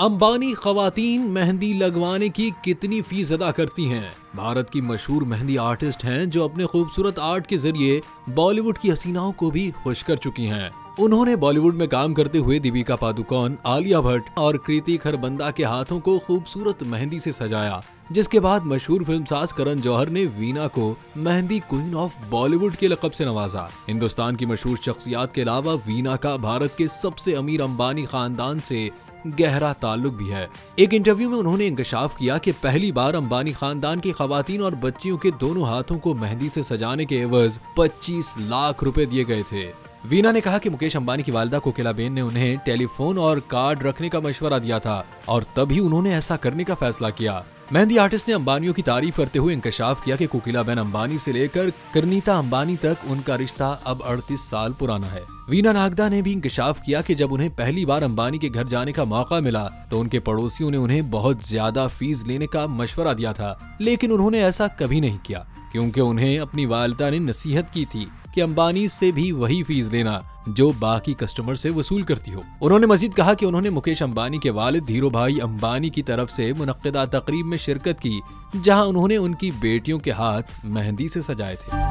अंबानी खवातीन मेहंदी लगवाने की कितनी फीस अदा करती हैं? भारत की मशहूर मेहंदी आर्टिस्ट हैं जो अपने खूबसूरत आर्ट के जरिए बॉलीवुड की हसीनाओं को भी खुश कर चुकी हैं। उन्होंने बॉलीवुड में काम करते हुए दीपिका पादुकोण, आलिया भट्ट और कृति खरबंदा के हाथों को खूबसूरत मेहंदी से सजाया, जिसके बाद मशहूर फिल्मसाज करण जौहर ने वीना को मेहंदी क्वीन ऑफ बॉलीवुड के लक़ब से नवाजा। हिंदुस्तान की मशहूर शख्सियात के अलावा वीना का भारत के सबसे अमीर अंबानी खानदान से गहरा ताल्लुक भी है। एक इंटरव्यू में उन्होंने इंकशाफ किया कि पहली बार अंबानी खानदान की खवातीन और बच्चियों के दोनों हाथों को मेहंदी से सजाने के एवज 25 लाख रुपए दिए गए थे। वीना ने कहा कि मुकेश अंबानी की वालिदा कोकिलाबेन ने उन्हें टेलीफोन और कार्ड रखने का मशवरा दिया था और तभी उन्होंने ऐसा करने का फैसला किया। मेहंदी आर्टिस्ट ने अंबानियों की तारीफ करते हुए इंकशाफ किया कि कोकिलाबेन अंबानी से लेकर करनीता अंबानी तक उनका रिश्ता अब 38 साल पुराना है। वीना नागदा ने भी इंकशाफ किया कि जब उन्हें पहली बार अंबानी के घर जाने का मौका मिला तो उनके पड़ोसियों ने उन्हें बहुत ज्यादा फीस लेने का मशवरा दिया था, लेकिन उन्होंने ऐसा कभी नहीं किया क्योंकि उन्हें अपनी वालिदा ने नसीहत की थी कि अंबानी से भी वही फीस लेना जो बाकी कस्टमर से वसूल करती हो। उन्होंने मजीद कहा कि उन्होंने मुकेश अंबानी के वालिद धीरूभाई अंबानी की तरफ से मुनक्किदा तकरीब में शिरकत की, जहां उन्होंने उनकी बेटियों के हाथ मेहंदी से सजाए थे।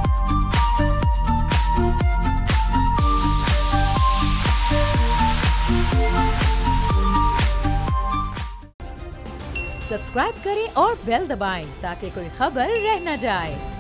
सब्सक्राइब करें और बेल दबाएं ताकि कोई खबर रह न जाए।